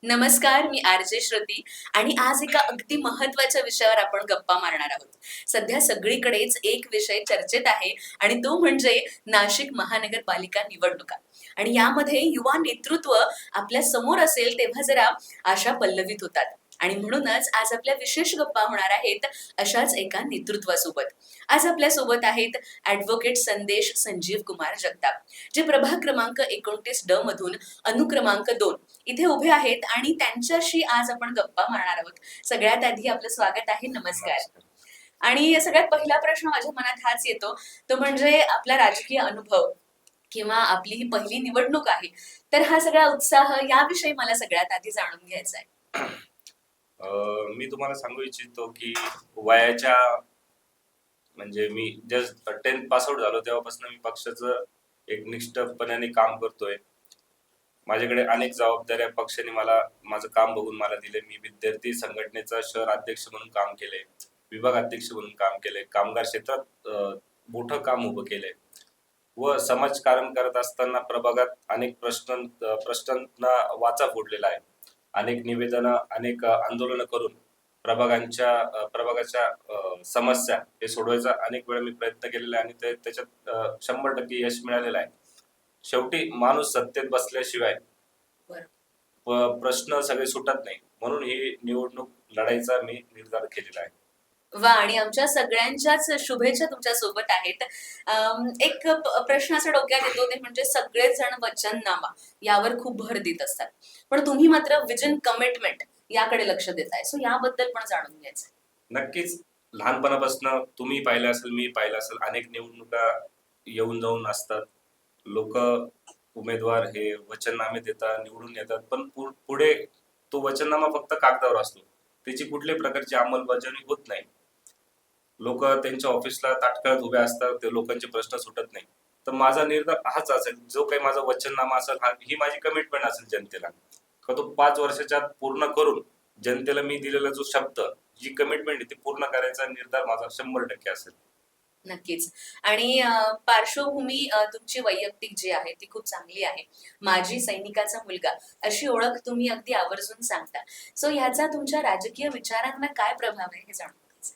नमस्कार, मी आर.जे. श्रुती आणि आज एका अगदी महत्त्वाच्या विषयावर आपण गप्पा मारणार आहोत. सध्या सगळीकडेच एक विषय चर्चेत आहे आणि तो म्हणजे नाशिक महानगरपालिका निवडणुका. आणि यामध्ये युवा नेतृत्व आपल्या समोर असेल तेव्हा जरा आशा पल्लवित होतात. आणि म्हणूनच आज आपल्या विशेष गप्पा होणार आहेत अशाच एका नेतृत्वासोबत. आज आपल्यासोबत आहेत ॲडव्होकेट संदेश संजीव कुमार जगताप, जे प्रभाग क्रमांक 29 ड मधून अनुक्रमांक 2 इथे उभे आहेत आणि त्यांच्याशी आज आपण गप्पा मारणार आहोत. सगळ्यात आधी आपलं स्वागत आहे. नमस्कार. नमस्कार. आणि सगळ्यात पहिला प्रश्न माझ्या मनात हाच येतो, तो म्हणजे आपला राजकीय अनुभव किंवा आपली ही पहिली निवडणूक आहे. तर हा सगळा उत्साह याविषयी मला सगळ्यात आधी जाणून घ्यायचा आहे. मी तुम्हाला सांगू इच्छितो की वयाच्या म्हणजे मी जस्ट 10th पास आउट झालो तेव्हापासून मी पक्षाचं एक निष्ठपणाने काम करतोय. माझ्याकडे अनेक जबाबदाऱ्या पक्षाने मला माझं काम बघून मला दिले. मी विद्यार्थी संघटनेचा शहर अध्यक्ष म्हणून काम केले, विभाग अध्यक्ष म्हणून काम केले, कामगार क्षेत्रात मोठं काम उभं केलंय व समाजकारण करत असताना प्रभागात अनेक प्रश्नांना वाचा फोडलेला आहे. अनेक निवेदनं, अनेक आंदोलनं करून प्रभागाच्या समस्या हे सोडवायचा अनेक वेळा मी प्रयत्न केलेला आहे आणि त्याच्यात 100% यश मिळालेलं आहे. शेवटी माणूस सत्तेत बसल्याशिवाय प्रश्न सगळे सुटत नाही, म्हणून ही निवडणूक लढायचा मी निर्धार केलेला आहे. वा, आणि आमच्या सगळ्यांच्याच शुभेच्छा तुमच्या सोबत आहेत. एक प्रश्न असा डोक्यात येतो, ते म्हणजे सगळेच जण वचननामा यावर खूप भर देत असतात, पण तुम्ही मात्र विजन कमिटमेंट याकडे लक्ष देताय. सो याबद्दल पण जाणून घ्यायचं. नक्कीच. लहानपणापासून तुम्ही पाहिलं असेल, मी पाहिलं असेल, अनेक निवडणुका येऊन जाऊन असतात. लोक उमेदवार हे वचननामे देतात, निवडून येतात, पण पुढे तो वचननामा फक्त कागदावर असतो. त्याची कुठल्याही प्रकारची अंमलबजावणी होत नाही. लोक त्यांच्या ऑफिसला ताटकळत उभे असतात, ते लोकांचे प्रश्न सुटत नाही. तर माझा निर्धार हाच असेल, जो काही माझा वचननामा असेल, ही माझी कमिटमेंट असेल जनतेला, का तो 5 वर्षाच्या आत पूर्ण करून जनतेला मी दिलेला जो शब्द, जी कमिटमेंट आहे ती पूर्ण करायचा निर्धार माझा 100% असेल. नक्कीच. आणि पार्श्वभूमी तुमची वैयक्तिक जी आहे ती खूप चांगली आहे. माजी सैनिकाचा मुलगा अशी ओळख तुम्ही अगदी आवर्जून सांगता. सो ह्याचा तुमच्या राजकीय विचारांना काय प्रभाव आहे हे जाणून घ्यायचंय.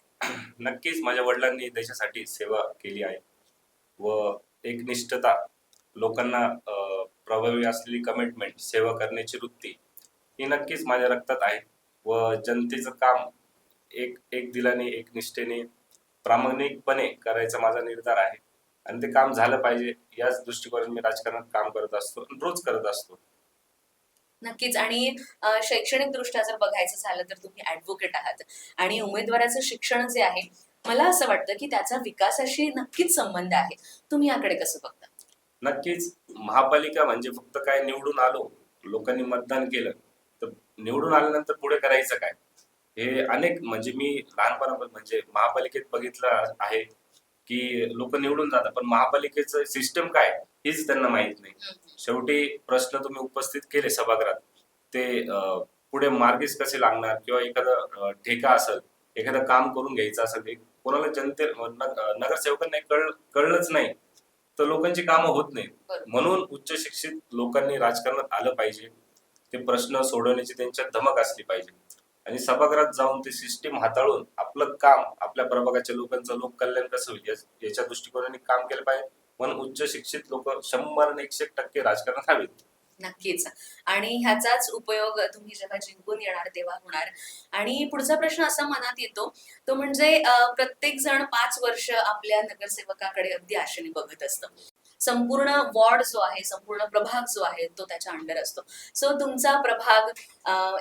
नक्कीच माझ्या वडिलांनी देशासाठी सेवा केली आहे व एक निष्ठता, लोकांना प्रभावी असलेली कमिटमेंट, सेवा करण्याची वृत्ती ही नक्कीच माझ्या रक्तात आहे व जनतेचं काम एक एक दिलाने, एक निष्ठेने, प्रामाणिकपणे करायचा माझा निर्धार आहे आणि ते काम झालं पाहिजे याच दृष्टिकोनाने मी राजकारणात काम करत असतो, रोज करत असतो. नक्कीच. आणि शैक्षणिक दृष्ट्या जर बघायचं झालं तर तुम्ही ॲडव्होकेट आहात आणि उमेदवाराचं शिक्षण जे आहे, मला असं वाटतं की त्याचा विकासाशी नक्कीच संबंध आहे. तुम्ही याकडे कसं बघता? नक्कीच. महापालिका म्हणजे फक्त काय निवडून आलो, लोकांनी मतदान केलं, तर निवडून आल्यानंतर पुढे करायचं काय? हे अनेक म्हणजे मी लहानपणापासून म्हणजे महापालिकेत बघितलं आहे, की लोक निवडून जातात, पण महापालिकेचं सिस्टम काय हेच त्यांना माहित नाही. शेवटी प्रश्न तुम्ही उपस्थित केले सभागृहात, ते पुढे मार्गीच कसे लागणार किंवा एखादं ठेका असेल, एखादं काम करून घ्यायचं असेल, कोणाला नगरसेवकांना कळलंच नाही, तर लोकांची कामं होत नाहीत. बरोबर. म्हणून उच्च शिक्षित लोकांनी राजकारणात आलं पाहिजे. ते प्रश्न सोडवण्याची त्यांच्यात धमक असली पाहिजे आणि सभागृहात जाऊन ते सिस्टीम हाताळून आपलं काम, आपल्या प्रभागाच्या लोकांचं लोककल्याण कसं होईल याच्या दृष्टिकोनाने काम केलं पाहिजे. म्हणून उच्च शिक्षित लोक 100 आणि 101% राजकारणात हवेत. नक्कीच. आणि ह्याचाच उपयोग तुम्ही जेव्हा जिंकून येणार तेव्हा होणार. आणि पुढचा प्रश्न असा मनात येतो, तो म्हणजे प्रत्येक जण 5 वर्ष आपल्या नगरसेवकाकडे अगदी आशेने बघत असतं. संपूर्ण वॉर्ड जो आहे, संपूर्ण प्रभाग जो आहे तो त्याच्या अंडर असतो. सो तुमचा प्रभाग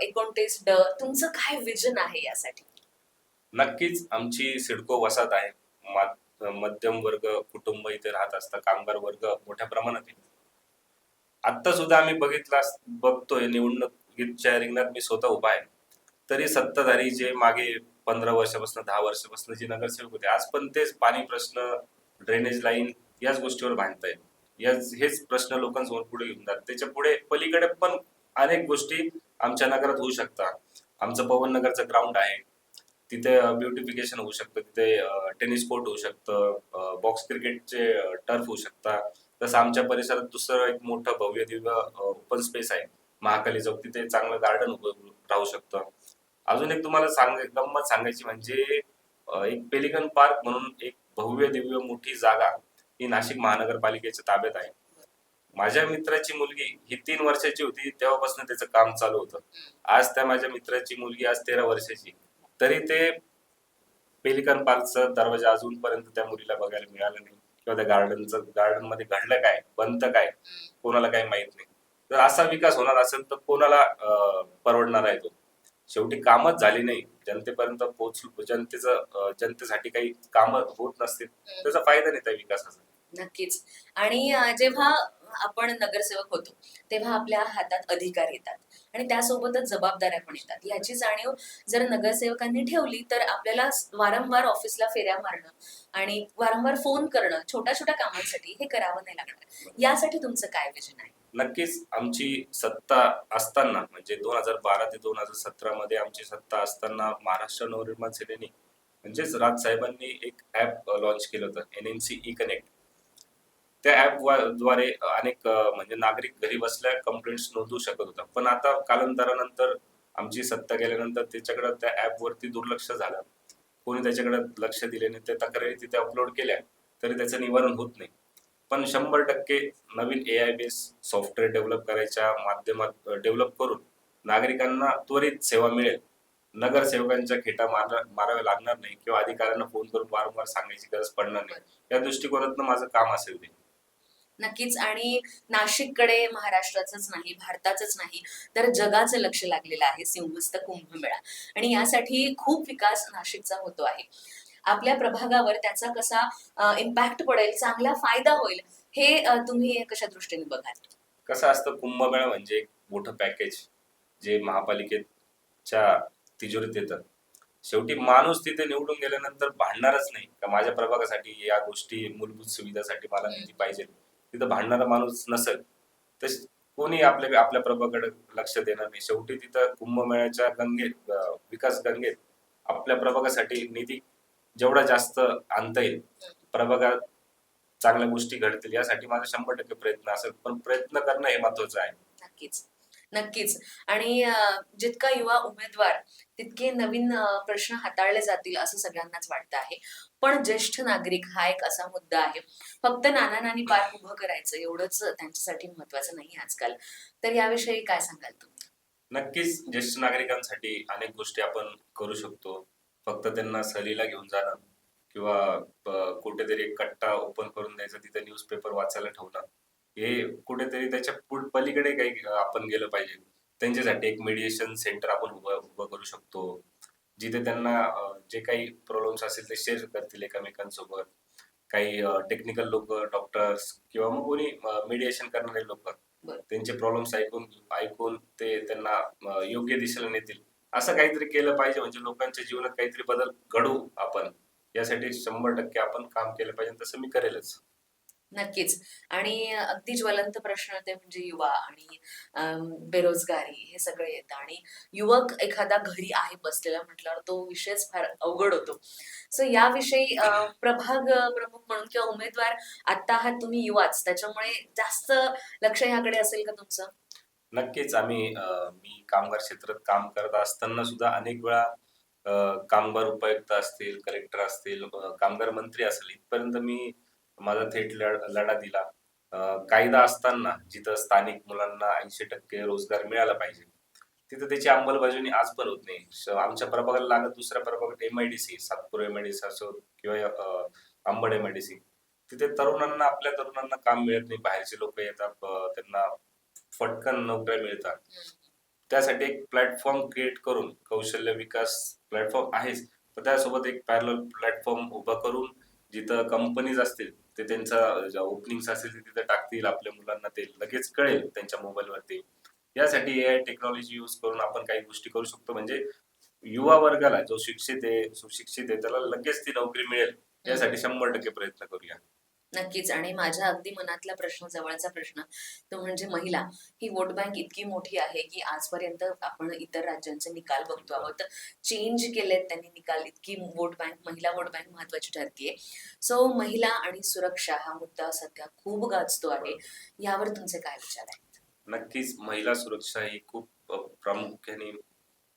29 ड, तुमचं काय विजन आहे यासाठी? नक्कीच आमची सिडको वसाहत आहे. मध्यम वर्ग कुटुंब इथे राहत असतात, कामगार वर्ग मोठ्या प्रमाणात आहे. आता सुद्धा आम्ही बघतोय निवडणुकीच्या रिंगणात मी स्वतः उभा आहे. तरी सत्ताधारी जे मागे 15 वर्षापासून, 10 वर्षापासून जे नगरसेवक होते, आज पण तेच पाणी प्रश्न, ड्रेनेज लाईन याच गोष्टीवर भांडतायत. हेच प्रश्न लोकांसमोर पुढे घेऊन जातात. त्याच्या पुढे पलीकडे पण अनेक गोष्टी आमच्या नगरात होऊ शकतात. आमचं पवन नगरचं ग्राउंड आहे, तिथे ब्युटिफिकेशन होऊ शकतं, तिथे टेनिस कोर्ट होऊ शकतं, बॉक्स क्रिकेटचे टर्फ होऊ शकतात. तसं आमच्या परिसरात दुसरं एक मोठं भव्य दिव्य ओपन स्पेस आहे, महाकाली चौक तिथे चांगलं गार्डन उभं राहू शकतं. अजून एक तुम्हाला गंमत सांगायची म्हणजे एक पेलिकन पार्क म्हणून एक भव्य दिव्य मोठी जागा ही नाशिक महानगरपालिकेच्या ताब्यात आहे. माझ्या मित्राची मुलगी ही 3 वर्षाची होती तेव्हापासून त्याचं काम चालू होतं. आज त्या माझ्या मित्राची मुलगी आज 13 वर्षाची, तरी ते पेलिकन पार्कचा दरवाजा अजूनपर्यंत त्या मुलीला बघायला मिळाला नाही, किंवा त्या गार्डन मध्ये घडलं काय, बनतं काय, कोणाला काही माहित नाही. जर असा विकास होणार असेल तर कोणाला परवडणार आहे तो? शेवटी कामच झाली नाही, जनतेपर्यंत जनतेसाठी काही कामं होत नसतील, त्याचा फायदा नाही त्या विकासाचा. नक्कीच. आणि जेव्हा आपण नगरसेवक होतो तेव्हा आपल्या हातात अधिकार येतात आणि त्यासोबतच जबाबदाऱ्या पण येतात. याची जाणीव जर नगरसेवकांनी ठेवली तर आपल्याला वारंवार ऑफिसला फेऱ्या मारणं आणि वारंवार फोन करणं छोट्या छोट्या कामांसाठी हे करावं नाही लागणार. यासाठी तुमचं काय विजन आहे? नक्कीच आमची सत्ता असताना म्हणजे 2012 ते 2017 मध्ये आमची सत्ता असताना महाराष्ट्र नवनिर्माण सेनेने म्हणजेच राजसाहेबांनी एक ऍप लॉन्च केलं होतं, NNC ई कनेक्ट. त्या ऍप द्वारे अनेक म्हणजे नागरिक घरी बसल्या कंप्लेंट्स नोंदवू शकत होता. पण आता कालांतरानंतर आमची सत्ता गेल्यानंतर त्याच्याकडे त्या ऍप वरती दुर्लक्ष झालं. कोणी त्याच्याकडे लक्ष दिले नाही. त्या तक्रारी तिथे अपलोड केल्या तरी त्याचं निवारण होत नाही. पण 100% नवीन AI बेस सॉफ्टवेअर डेव्हलप करायच्या माध्यमात डेव्हलप करून नागरिकांना त्वरित सेवा मिळेल. नगरसेवकांच्या खेटा माराव्या लागणार नाही किंवा अधिकाऱ्यांना फोन करून वारंवार सांगायची गरज पडणार नाही. या दृष्टिकोनातून माझं काम असेल ते. नक्कीच. आणि नाशिककडे महाराष्ट्राचंच नाही, भारताचंच नाही, तर जगाचं लक्ष लागलेलं आहे सिंहस्थ कुंभमेळा आणि यासाठी खूप विकास नाशिकचा होतो आहे. आपल्या प्रभागावर त्याचा कसा इम्पॅक्ट पडेल, चांगला फायदा होईल, हे तुम्ही कशा दृष्टीने बघाल? कसं असतं, कुंभमेळा म्हणजे एक मोठं पॅकेज जे महापालिकेच्या तिजोरीत येतं. शेवटी माणूस तिथे निवडून गेल्यानंतर भांडणारच नाही का माझ्या प्रभागासाठी या गोष्टी मूलभूत सुविधासाठी मला निधी पाहिजे. तिथं भांडणारा माणूस नसेल तर कोणी आपल्या प्रभागाकडे लक्ष देणार नाही. शेवटी तिथं कुंभमेळ्याच्या गंगेत विकास गंगेत आपल्या प्रभागासाठी निधी जेवढा जास्त आणता येईल, प्रभागात चांगल्या गोष्टी घडतील यासाठी माझा 100% प्रयत्न असेल. पण प्रयत्न करणं हे महत्वाचं आहे. नक्कीच. नक्कीच. आणि जितका युवा उमेदवार तितके नवीन प्रश्न हाताळले जातील असं सगळ्यांनाच वाटतं आहे. पण ज्येष्ठ नागरिक हा एक असा मुद्दा आहे. फक्त नाना-नानी पार्क उभं करायचं एवढंच त्यांच्यासाठी महत्वाचं नाही आजकाल. तर याविषयी काय सांगाल तुम्ही? नक्कीच ज्येष्ठ नागरिकांसाठी अनेक गोष्टी आपण करू शकतो. फक्त त्यांना सहलीला घेऊन जाणं किंवा कुठेतरी एक कट्टा ओपन करून द्यायचा, तिथे न्यूजपेपर वाचायला ठेवणं, हे कुठेतरी त्याच्या पलीकडे काही आपण गेलं पाहिजे. त्यांच्यासाठी एक मेडिएशन सेंटर आपण उभं करू शकतो, जिथे त्यांना जे काही प्रॉब्लेम्स असतील ते शेअर करतील एकमेकांसोबत. काही टेक्निकल लोक, डॉक्टर्स किंवा मग कोणी मीडिएशन करणारे लोक बरं. त्यांचे प्रॉब्लेम्स ऐकून ऐकून ते त्यांना योग्य दिशेला नेतील. असं काहीतरी केलं पाहिजे म्हणजे लोकांच्या जीवनात काहीतरी बदल घडवू आपण. यासाठी 100% आपण काम केलं पाहिजे. तसं मी करेलच. नक्कीच. आणि अगदी ज्वलंत प्रश्न ते म्हणजे युवा आणि बेरोजगारी हे सगळं येतं आणि युवक एखादा घरी आहे बसलेला म्हटल्यावर तो विषयच फार अवघड होतो. सो याविषयी प्रभाग प्रमुख म्हणून किंवा उमेदवार आता आहात तुम्ही युवाच, त्याच्यामुळे जास्त लक्ष ह्याकडे असेल का तुमचं? नक्कीच मी कामगार क्षेत्रात काम करत असताना सुद्धा अनेक वेळा कामगार उपायुक्त असतील, कलेक्टर असतील, कामगार मंत्री असेल, इथपर्यंत मी माझा थेट लढा दिला. कायदा असताना जिथं स्थानिक मुलांना 80% रोजगार मिळाला पाहिजे, तिथं त्याची अंमलबजावणी आज पण होत नाही. आमच्या प्रभागाला लागत दुसऱ्या प्रभागात MIDC, सातपूर MIDC असो किंवा अंबड MIDC, तिथे आपल्या तरुणांना काम मिळत नाही. बाहेरचे लोक येतात, त्यांना फटकन नोकऱ्या मिळतात. त्यासाठी एक प्लॅटफॉर्म क्रिएट करून, कौशल्य विकास प्लॅटफॉर्म आहेच, पण त्यासोबत एक पॅरलल प्लॅटफॉर्म उभा करून जिथं कंपनीज असतील ते त्यांचा ओपनिंग्स असतील ते तिथे टाकतील. आपल्या मुलांना ते लगेच कळेल त्यांच्या मोबाईल वरती. यासाठी AI टेक्नॉलॉजी यूज करून आपण काही गोष्टी करू शकतो. म्हणजे युवा वर्गाला जो शिक्षित आहे, सुशिक्षित आहे, त्याला लगेच ती नोकरी मिळेल. यासाठी 100% प्रयत्न करूया. नक्कीच. आणि माझ्या अगदी मनातला प्रश्न, जवळचा प्रश्न, तो म्हणजे महिला. ही वोट बँक इतकी मोठी आहे की आजपर्यंत आपण इतर राज्यांचे निकाल बघतो आहोत. चेंज केलेत त्यांनी निकाल. इतकी महिला वोट बँक महत्वाची ठरतीये. सो महिला आणि सुरक्षा हा मुद्दा सध्या खूप गाजतो आहे. यावर तुमचे काय विचार आहेत? नक्कीच महिला सुरक्षा ही खूप प्रामुख्याने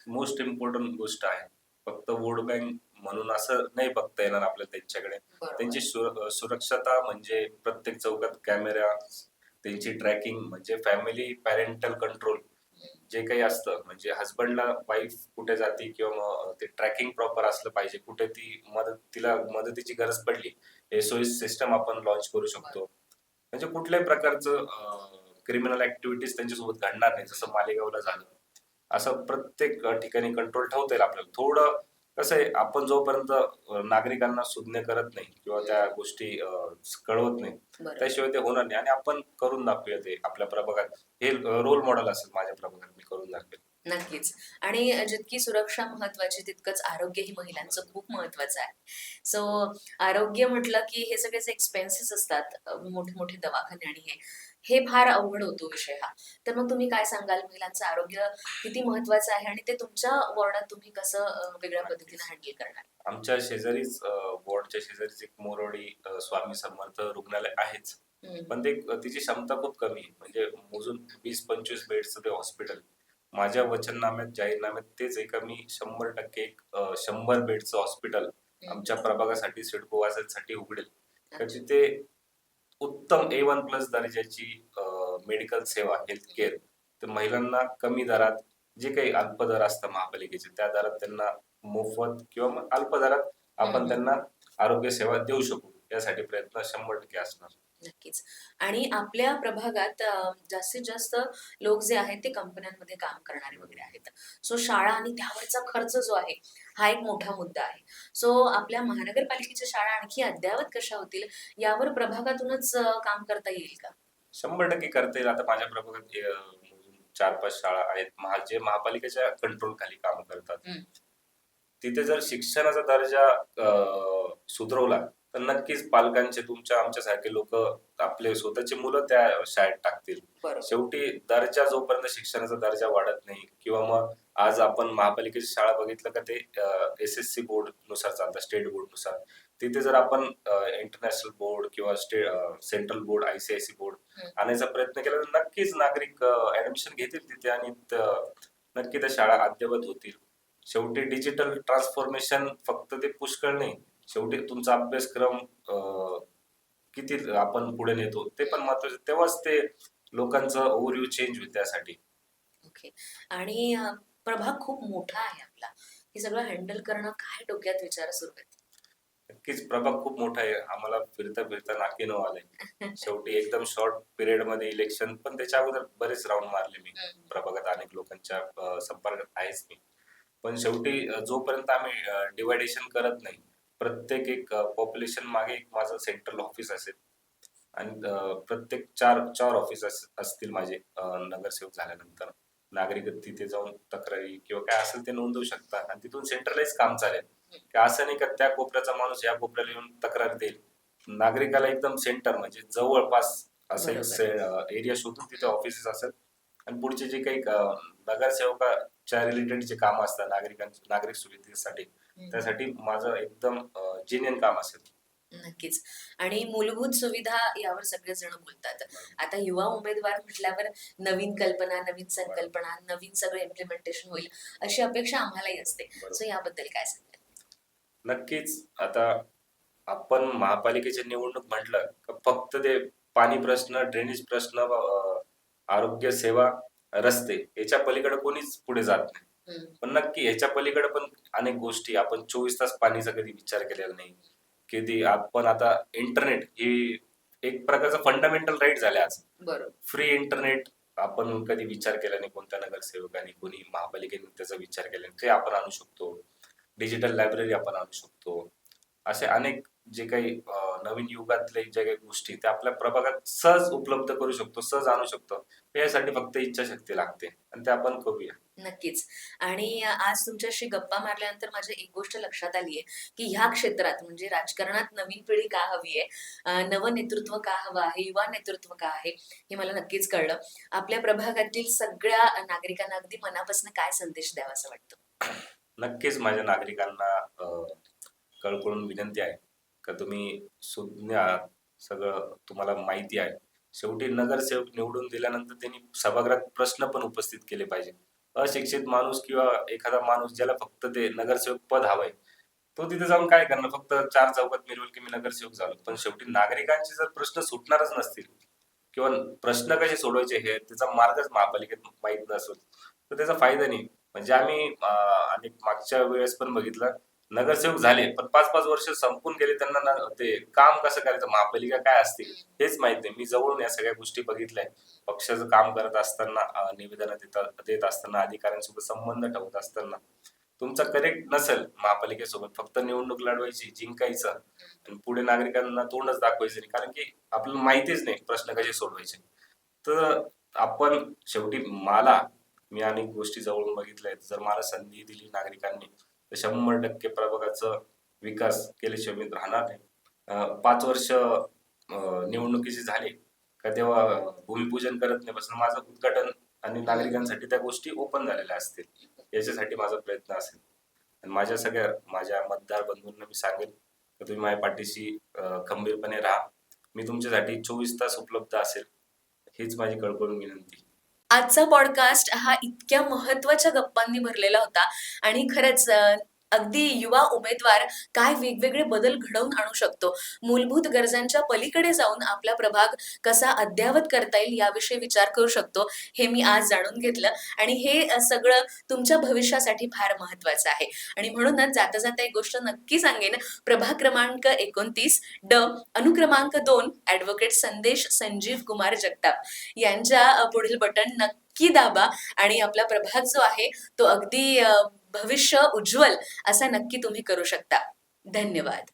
मोस्ट इम्पॉर्टंट गोष्ट आहे. फक्त वोट बँक म्हणून असं नाही बघता येणार आपल्याला त्यांच्याकडे. त्यांची बरोबर. सुरक्षता म्हणजे प्रत्येक चौकात कॅमेरा, त्यांची ट्रॅकिंग म्हणजे फॅमिली पॅरेंटल कंट्रोल जे काही असतं म्हणजे हसबंडला वाईफ कुठे जाते किंवा मग ते ट्रॅकिंग प्रॉपर असलं पाहिजे. कुठे तिला मदतीची गरज पडली, SOS सिस्टम आपण लॉन्च करू शकतो. म्हणजे कुठल्याही प्रकारचं क्रिमिनल ऍक्टिव्हिटीज त्यांच्यासोबत घडणार नाही, जसं मालेगावला झालं. असं प्रत्येक ठिकाणी कंट्रोल ठेवता येईल आपल्याला. थोडं कसं आहे, आपण जोपर्यंत नागरिकांना सुज्ञ करत नाही किंवा त्या गोष्टी कळवत नाही, बरोबर. त्याशिवाय ते होणार नाही. आणि आपण करून दाखवूया ते आपल्या प्रभागात. हे रोल मॉडेल असेल माझ्या प्रभागात, मी करून दाखवेल. नक्कीच. आणि जितकी सुरक्षा महत्वाची तितकंच आरोग्यही महिलांचं खूप महत्वाचं आहे. सो आरोग्य म्हटलं की हे सगळेच एक्सपेन्सेस असतात. मोठे-मोठे दवाखाने आणि हे फार अवघड होतो विषय हा. तर मग तुम्ही काय सांगाल महिलांचं आरोग्य किती महत्वाचं आहे आणि ते तुमच्या वॉर्डात तुम्ही कसं वेगळ्या पद्धतीने नक्कीच. हँडल करणार? आमच्या शेजारीच वॉर्डच्या शेजारीच एक मोरवडी स्वामी समर्थ रुग्णालय आहेच. हं. पण ते तिची क्षमता खूप कमी आहे. म्हणजे मोजून 20-25 बेडचं ते हॉस्पिटल. माझ्या वचननाम्यात, जाहीरनाम्यात तेच आहे का मी 100% एक 100 बेडचं हॉस्पिटल हं. आमच्या प्रभागासाठी, सिडको वासियांसाठी उघडेल. तर अच्छा. तिथे उत्तम A1 प्लस दर्जाची मेडिकल सेवा, हेल्थ केअर, तर महिलांना कमी दरात, जे काही अल्प दर असतं महापालिकेचे, त्या दरात त्यांना मोफत किंवा मग अल्प दरात हं, आपण हं. त्यांना आरोग्य सेवा देऊ शकू. यासाठी प्रयत्न 100% असणार. नक्कीच. आणि आपल्या प्रभागात जास्तीत जास्त लोक जे आहेत ते कंपन्यांमध्ये काम करणारे वगैरे आहेत. सो शाळा आणि त्यावरचा खर्च जो आहे, हा एक मोठा मुद्दा आहे. सो आपल्या महानगरपालिकेच्या शाळा आणखी अद्ययावत कशा होतील, यावर प्रभागातूनच काम करता येईल का? 100% करता येईल. आता माझ्या प्रभागात 4-5 शाळा आहेत जे महापालिकेच्या कंट्रोल खाली काम करतात. हं. तिथे जर शिक्षणाचा दर्जा सुधरवला, तर नक्कीच पालकांचे, तुमच्या आमच्यासारखे लोक आपले स्वतःची मुलं त्या शाळेत टाकतील. बरोबर. शेवटी दर्जा, जोपर्यंत शिक्षणाचा दर्जा वाढत नाही किंवा मग आज आपण महापालिकेची शाळा बघितलं का, ते SSC बोर्ड नुसार चालतं, स्टेट बोर्ड नुसार. तिथे जर आपण इंटरनॅशनल बोर्ड किंवा सेंट्रल बोर्ड, ICIC बोर्ड हं. आणायचा प्रयत्न केला, तर नक्कीच नागरिक ऍडमिशन घेतील तिथे आणि नक्की त्या शाळा अद्ययावत होतील. शेवटी डिजिटल ट्रान्सफॉर्मेशन फक्त ते पुष्कळ नाही. शेवटी तुमचा अभ्यासक्रम किती आपण पुढे नेतो ते पण महत्वाचं. तेव्हाच ते लोकांचं ओव्हरव्ह्यू चेंज होईल त्यासाठी. ओके. आणि प्रभाग खूप मोठा आहे आपला. हे सगळं हँडल करणं काय डोक्यात विचार सुरू आहेत? नक्कीच प्रभाग खूप मोठा आहे. आम्हाला फिरता फिरता नाकी नऊ आले. शेवटी एकदम शॉर्ट पिरियड मध्ये इलेक्शन, पण त्याच्या अगोदर बरेच राऊंड मारले मी. हं. प्रभागात अनेक लोकांच्या संपर्कात आहेच मी. पण शेवटी जोपर्यंत आम्ही डिवायडेशन करत नाही, प्रत्येक एक पॉप्युलेशन मागे एक माझं सेंट्रल ऑफिस असेल आणि प्रत्येक चार चार ऑफिस असतील माझे नगरसेवक झाल्यानंतर. नागरिक तिथे जाऊन तक्रारी किंवा काय असेल ते नोंदवू शकतात आणि तिथून सेंट्रलाइज काम चालेल. की असं नाही का त्या कोपऱ्याचा माणूस या कोपऱ्याला येऊन तक्रार देईल. नागरिकाला एकदम सेंटर म्हणजे जवळपास असं बरोबर. एक एरिया शोधून तिथे ऑफिसेस असेल आणि पुढचे जे काही नगरसेवकाच्या रिलेटेड जे काम असतात नागरिक सुविधेसाठी, हं. त्यासाठी माझं एकदम जेन्युइन काम असेल. नक्कीच. आणि मूलभूत सुविधा यावर सगळेजण बोलतात. आता युवा उमेदवार म्हटल्यावर नवीन कल्पना, नवीन संकल्पना, नवीन सगळं इम्प्लिमेंटेशन होईल, अशी अपेक्षा आम्हालाही असते. सो बरोबर. याबद्दल काय सांगाल? नक्कीच. आता आपण महापालिकेची निवडणूक म्हटलं का फक्त ते पाणी प्रश्न, ड्रेनेज प्रश्न, आरोग्य सेवा, रस्ते याच्या पलीकडे कोणीच पुढे जात नाही. हं. पण नक्की ह्याच्या पलीकडे पण अनेक गोष्टी, आपण 24 तास पाणीचा कधी विचार केलेला नाही. कधी आपण आता इंटरनेट ही एक प्रकारचा फंडामेंटल राईट झाले आज. बरोबर. फ्री इंटरनेट आपण कधी विचार केला नाही, कोणत्या नगरसेवकाने, कोणी महापालिकेने त्याचा विचार केला नाही. ते आपण आणू शकतो. डिजिटल लायब्ररी आपण आणू शकतो. असे अनेक जे काही नवीन युगातले जे काही गोष्टी त्या आपल्या प्रभागात सहज उपलब्ध करू शकतो, सहज आणू शकतो. यासाठी फक्त इच्छाशक्ती लागते आणि ते आपण करूया. नक्कीच. आणि आज तुमच्याशी गप्पा मारल्यानंतर माझ्या एक गोष्ट लक्षात आली आहे, की ह्या क्षेत्रात म्हणजे राजकारणात नवीन पिढी का हवी आहे, नवं नेतृत्व का हवं आहे, युवा नेतृत्व का आहे, हे मला नक्कीच कळलं. आपल्या प्रभागातील सगळ्या नागरिकांना अगदी मनापासून काय संदेश द्यावासा वाटतो? नक्कीच माझ्या नागरिकांना कळकळून विनंती आहे का तुम्ही सुज्ञ आहात, सगळं तुम्हाला माहिती आहे. शेवटी नगरसेवक निवडून दिल्यानंतर त्यांनी सभागृहात प्रश्न पण उपस्थित केले पाहिजे. अशिक्षित माणूस किंवा एखादा माणूस ज्याला फक्त ते नगरसेवक पद हवंय, तो तिथे जाऊन काय करणार? फक्त चार चौकात मिरवल की मी नगरसेवक झालो. पण शेवटी नागरिकांचे जर प्रश्न सुटणारच नसतील किंवा प्रश्न कसे सोडवायचे हे त्याचा मार्गच महापालिकेत माहीत नसेल, तर त्याचा फायदा नाही. म्हणजे आम्ही आणि मागच्या वेळेस पण बघितलं, नगरसेवक झाले पण 5-5 वर्ष संपून गेले, त्यांना ते काम कसं करायचं, महापालिका काय असते हेच माहित नाही. मी जवळून या सगळ्या गोष्टी बघितल्या. पक्षाचं काम करत असताना, निवेदन देत असताना, अधिकाऱ्यांसोबत संबंध ठेवत असताना, तुमचा करेक्ट नसेल महापालिकेसोबत, फक्त निवडणूक लढवायची, जिंकायचं आणि पुढे नागरिकांना तोंडच दाखवायचं नाही, कारण की आपल्याला माहितीच नाही प्रश्न कसे सोडवायचे. तर आपण शेवटी मी अनेक गोष्टी जवळून बघितल्या आहेत. जर मला संधी दिली नागरिकांनी तर 100% प्रभागाचा विकास केल्याशिवाय मी राहणार नाही. 5 वर्ष निवडणुकीचे झाले का तेव्हा भूमिपूजन करत नाही बसणं, माझं उद्घाटन आणि नागरिकांसाठी त्या गोष्टी ओपन झालेल्या असतील, याच्यासाठी माझा प्रयत्न असेल. आणि माझ्या मतदार बंधूंना मी सांगेन की तुम्ही माझ्या पाठीशी खंबीरपणे राहा. मी तुमच्यासाठी 24 तास उपलब्ध असेल, हीच माझी कळकळून विनंती. आजचा पॉडकास्ट हा इतक्या महत्वाच्या गप्पांनी भरलेला होता आणि खरंच अगदी युवा उमेदवार काय वेगवेगळे बदल घडवून आणू शकतो, मूलभूत गरजांच्या पलीकडे जाऊन आपला प्रभाग कसा अद्ययावत करता येईल याविषयी विचार करू शकतो, हे मी आज जाणून घेतलं. आणि हे सगळं तुमच्या भविष्यासाठी फार महत्वाचं आहे. आणि म्हणूनच जाता जाता एक गोष्ट नक्की सांगेन, प्रभाग क्रमांक 29 ड अनुक्रमांक 2 ऍडव्होकेट संदेश संजीव कुमार जगताप यांच्या पुढील बटन नक्की दाबा आणि आपला प्रभाग जो आहे तो अगदी भविष्य उज्ज्वल असा नक्की तुम्ही करू शकता. धन्यवाद.